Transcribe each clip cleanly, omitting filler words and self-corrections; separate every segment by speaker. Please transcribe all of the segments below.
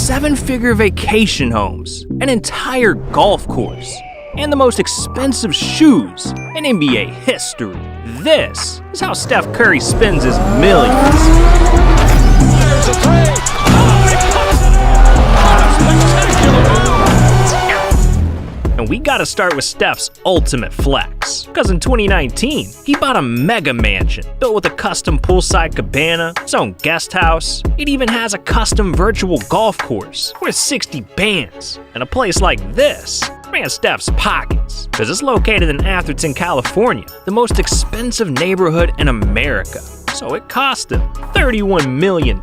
Speaker 1: 7-figure vacation homes, an entire golf course, and the most expensive shoes in NBA history. This is how Steph Curry spends his millions.
Speaker 2: There's a three. Oh, he cuts it in! What a spectacular move!
Speaker 1: And we gotta start with Steph's ultimate flex. Cause in 2019, he bought a mega mansion built with a custom poolside cabana, its own guest house. It even has a custom virtual golf course worth 60 bands. And a place like this ran Steph's pockets, cause it's located in Atherton, California, the most expensive neighborhood in America. So it cost him $31 million.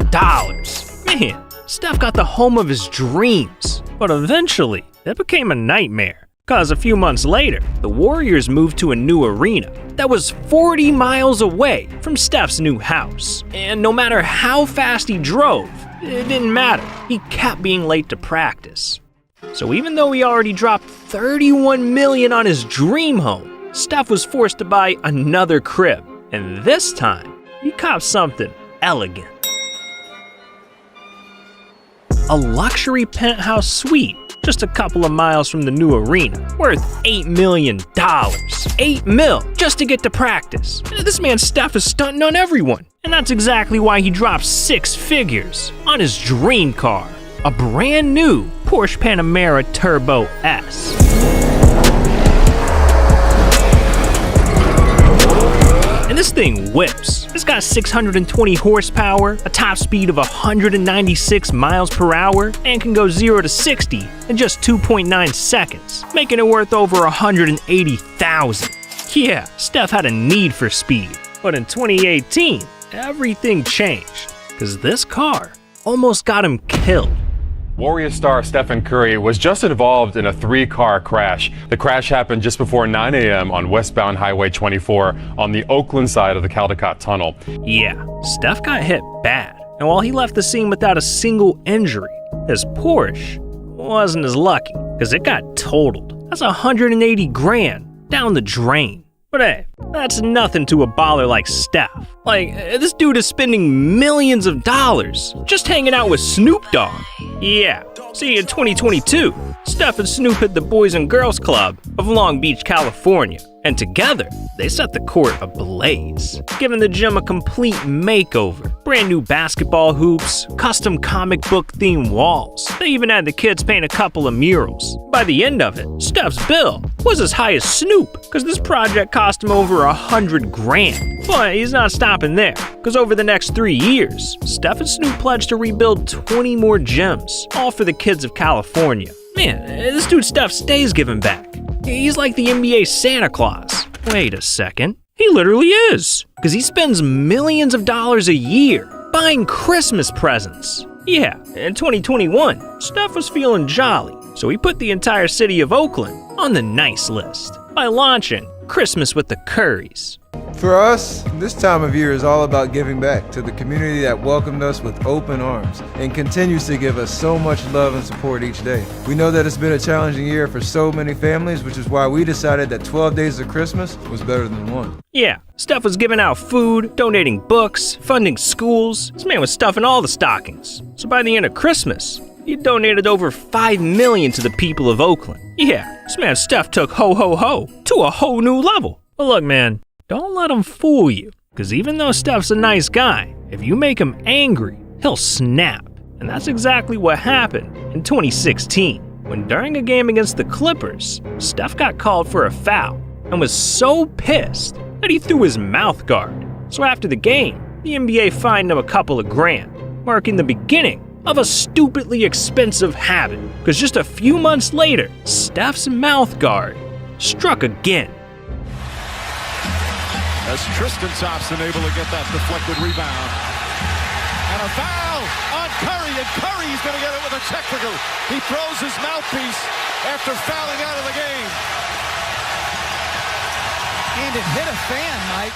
Speaker 1: Man, Steph got the home of his dreams. But eventually, it became a nightmare. Cause a few months later, the Warriors moved to a new arena that was 40 miles away from Steph's new house. And no matter how fast he drove, it didn't matter. He kept being late to practice. So even though he already dropped $31 million on his dream home, Steph was forced to buy another crib. And this time, he copped something elegant. A luxury penthouse suite just a couple of miles from the new arena, worth $8 million. $8 mil just to get to practice. This man Steph is stunting on everyone. And that's exactly why he dropped 6 figures on his dream car, a brand new Porsche Panamera Turbo S. And this thing whips. It's got 620 horsepower, a top speed of 196 miles per hour, and can go 0 to 60 in just 2.9 seconds, making it worth over $180,000. Yeah, Steph had a need for speed. But in 2018, everything changed, because this car almost got him killed.
Speaker 3: Warriors star Stephen Curry was just involved in a 3-car crash. The crash happened just before 9 a.m. on westbound Highway 24 on the Oakland side of the Caldecott Tunnel.
Speaker 1: Yeah, Steph got hit bad, and while he left the scene without a single injury, his Porsche wasn't as lucky, because it got totaled. That's $180,000 down the drain. But hey, that's nothing to a baller like Steph. Like, this dude is spending millions of dollars just hanging out with Snoop Dogg. Yeah, see, in 2022, Steph and Snoop hit the Boys and Girls Club of Long Beach, California. And together, they set the court ablaze, giving the gym a complete makeover. Brand new basketball hoops, custom comic book themed walls. They even had the kids paint a couple of murals. By the end of it, Steph's bill was as high as Snoop, because this project cost him over $100,000. But he's not stopping there, because over the next 3 years, Steph and Snoop pledged to rebuild 20 more gyms, all for the kids of California. Man, this dude Steph stays giving back. He's like the NBA Santa Claus. Wait a second. He literally is. Because he spends millions of dollars a year buying Christmas presents. Yeah, in 2021, Steph was feeling jolly. So he put the entire city of Oakland on the nice list by launching Christmas with the Currys.
Speaker 4: For us, this time of year is all about giving back to the community that welcomed us with open arms and continues to give us so much love and support each day. We know that it's been a challenging year for so many families, which is why we decided that 12 days of Christmas was better than one.
Speaker 1: Yeah, Steph was giving out food, donating books, funding schools. This man was stuffing all the stockings. So by the end of Christmas, he donated over $5 million to the people of Oakland. Yeah, this man Steph took ho ho ho to a whole new level. But look, man, don't let him fool you, because even though Steph's a nice guy, if you make him angry, he'll snap. And that's exactly what happened in 2016, when during a game against the Clippers, Steph got called for a foul and was so pissed that he threw his mouth guard. So after the game, the NBA fined him a couple of grand, marking the beginning of a stupidly expensive habit, because just a few months later, Steph's mouth guard struck again.
Speaker 2: As Tristan Thompson able to get that deflected rebound. And a foul on Curry, and Curry's going to get it with a technical. He throws his mouthpiece after fouling out of the game. And it hit a fan, Mike.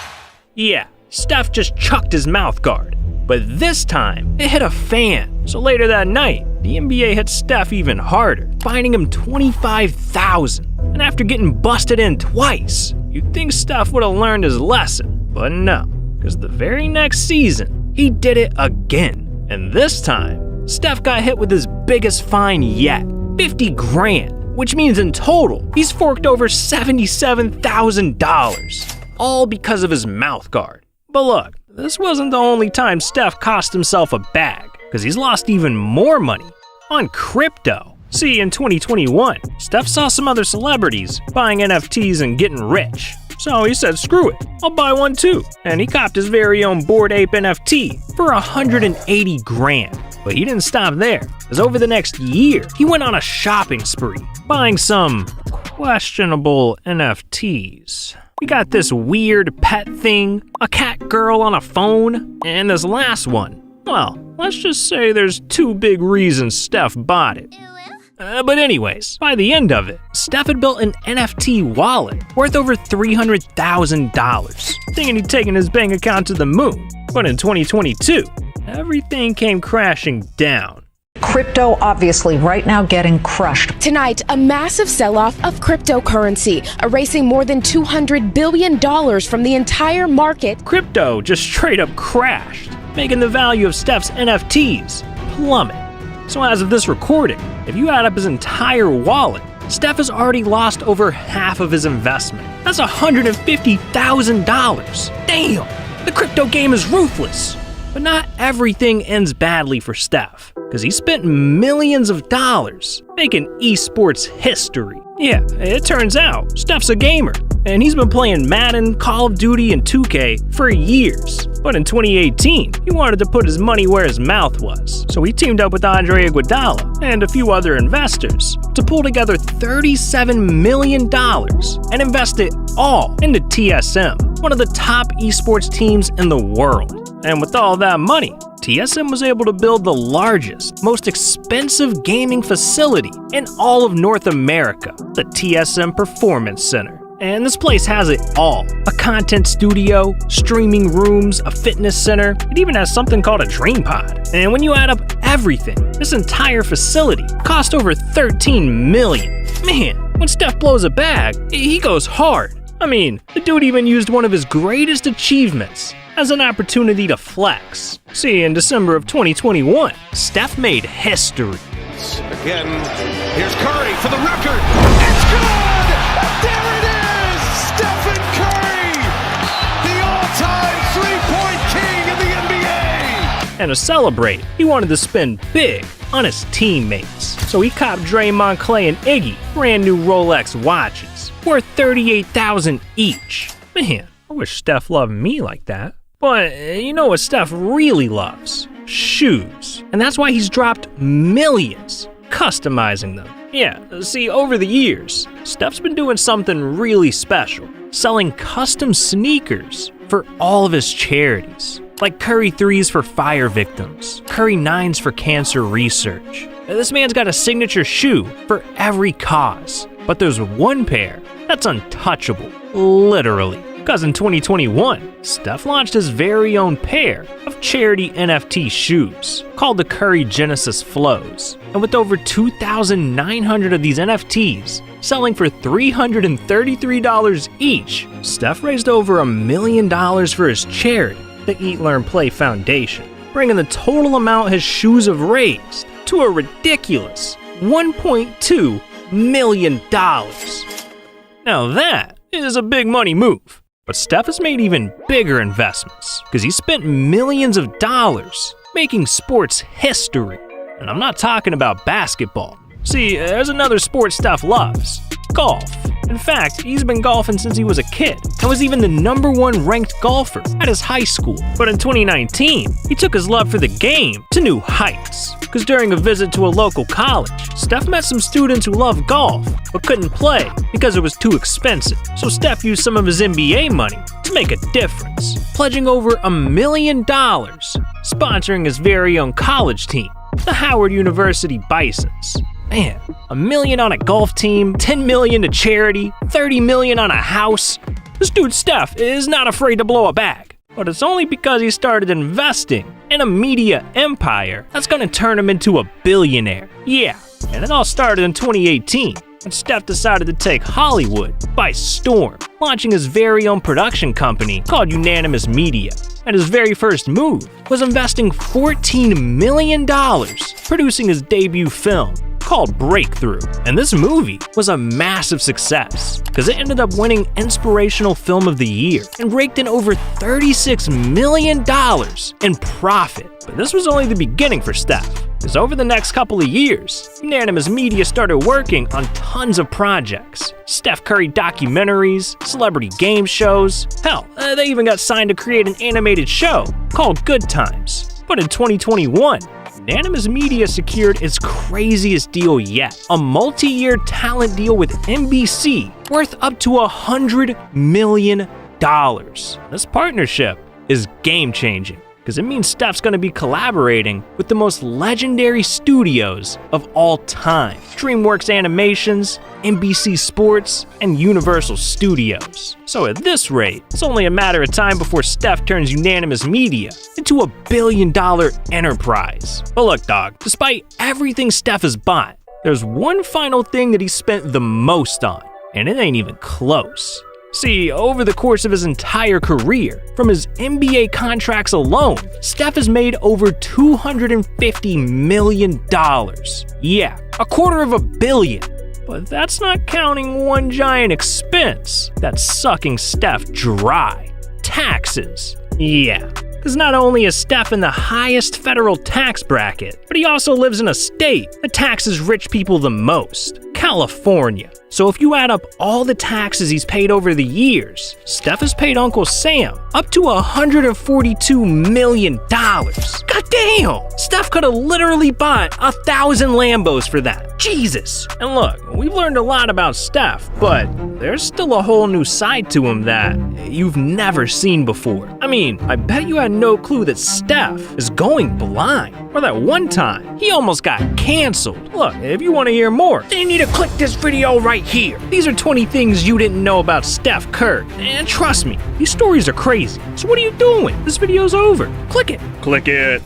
Speaker 1: Yeah, Steph just chucked his mouth guard. But this time, it hit a fan. So later that night, the NBA hit Steph even harder, fining him $25,000. And after getting busted in twice, you'd think Steph would have learned his lesson. But no, because the very next season, he did it again. And this time, Steph got hit with his biggest fine yet, 50 grand, which means in total, he's forked over $77,000, all because of his mouth guard. But look, this wasn't the only time Steph cost himself a bag, because he's lost even more money on crypto. See, in 2021, Steph saw some other celebrities buying NFTs and getting rich. So he said, screw it, I'll buy one too. And he copped his very own Bored Ape NFT for 180 grand. But he didn't stop there, as over the next year, he went on a shopping spree, buying some questionable NFTs. We got this weird pet thing, a cat girl on a phone, and this last one. Well, let's just say there's two big reasons Steph bought it. But anyways, by the end of it, Steph had built an NFT wallet worth over $300,000, thinking he'd taken his bank account to the moon. But in 2022, everything came crashing down.
Speaker 5: Crypto obviously right now getting crushed.
Speaker 6: Tonight, a massive sell-off of cryptocurrency, erasing more than $200 billion from the entire market.
Speaker 1: Crypto just straight up crashed, making the value of Steph's NFTs plummet. So as of this recording, if you add up his entire wallet, Steph has already lost over half of his investment. That's $150,000. Damn, the crypto game is ruthless. But not everything ends badly for Steph, because he spent millions of dollars making esports history. Yeah, it turns out Steph's a gamer, and he's been playing Madden, Call of Duty, and 2K for years. But in 2018, he wanted to put his money where his mouth was, so he teamed up with Andre Iguodala and a few other investors to pull together $37 million and invest it all into TSM, one of the top esports teams in the world. And with all that money, TSM was able to build the largest, most expensive gaming facility in all of North America, the TSM Performance Center. And this place has it all. A content studio, streaming rooms, a fitness center. It even has something called a dream pod. And when you add up everything, this entire facility cost over $13 million. Man, when Steph blows a bag, he goes hard. I mean, the dude even used one of his greatest achievements as an opportunity to flex. See, in December of 2021, Steph made history.
Speaker 2: Again, here's Curry for the record. It's good! There it is! Stephen Curry! The all-time three-point king in the NBA!
Speaker 1: And to celebrate, he wanted to spend big on his teammates. So he copped Draymond, Clay, and Iggy brand new Rolex watches, worth $38,000 each. Man, I wish Steph loved me like that. But you know what Steph really loves? Shoes. And that's why he's dropped millions customizing them. Yeah, see, over the years, Steph's been doing something really special, selling custom sneakers for all of his charities. Like Curry 3s for fire victims, Curry 9s for cancer research. This man's got a signature shoe for every cause. But there's one pair that's untouchable, literally. Because in 2021, Steph launched his very own pair of charity NFT shoes called the Curry Genesis Flows. And with over 2,900 of these NFTs selling for $333 each, Steph raised over $1 million for his charity, the Eat, Learn, Play Foundation, bringing the total amount his shoes have raised to a ridiculous $1.2 million. Now that is a big money move. But Steph has made even bigger investments because he spent millions of dollars making sports history. And I'm not talking about basketball. See, there's another sport Steph loves, golf. In fact, he's been golfing since he was a kid and was even the #1 ranked golfer at his high school. But in 2019, he took his love for the game to new heights. Because during a visit to a local college, Steph met some students who loved golf but couldn't play because it was too expensive. So Steph used some of his NBA money to make a difference, pledging over $1 million, sponsoring his very own college team, the Howard University Bisons. Man, $1 million on a golf team, $10 million to charity, $30 million on a house. This dude Steph is not afraid to blow a bag. But it's only because he started investing in a media empire that's gonna turn him into a billionaire. Yeah, and it all started in 2018 when Steph decided to take Hollywood by storm, launching his very own production company called Unanimous Media. And his very first move was investing $14 million producing his debut film called Breakthrough. And this movie was a massive success because it ended up winning Inspirational Film of the Year and raked in over $36 million in profit. But this was only the beginning for Steph, because over the next couple of years, Unanimous Media started working on tons of projects. Steph Curry documentaries, celebrity game shows, hell, they even got signed to create an animated show called Good Times. But in 2021, Unanimous Media secured its craziest deal yet, a multi-year talent deal with NBC worth up to $100 million. This partnership is game-changing because it means Steph's going to be collaborating with the most legendary studios of all time: DreamWorks Animations, NBC Sports, and Universal Studios. So at this rate, it's only a matter of time before Steph turns Unanimous Media into a billion-dollar enterprise. But look, dog, despite everything Steph has bought, there's one final thing that he spent the most on, and it ain't even close. See, over the course of his entire career, from his NBA contracts alone, Steph has made over $250 million. Yeah, $250 million. But that's not counting one giant expense that's sucking Steph dry: taxes. Yeah, because not only is Steph in the highest federal tax bracket, but he also lives in a state that taxes rich people the most: California. So if you add up all the taxes he's paid over the years, Steph has paid Uncle Sam up to $142 million. Goddamn! Steph could have literally bought 1,000 Lambos for that. Jesus! And look, we've learned a lot about Steph, but there's still a whole new side to him that you've never seen before. I mean, I bet you had no clue that Steph is going blind, or that one time he almost got canceled. Look, if you want to hear more, then you need to click this video right here. These are 20 things you didn't know about Steph Curry. And trust me, these stories are crazy. So what are you doing? This video's over. Click it. Click it.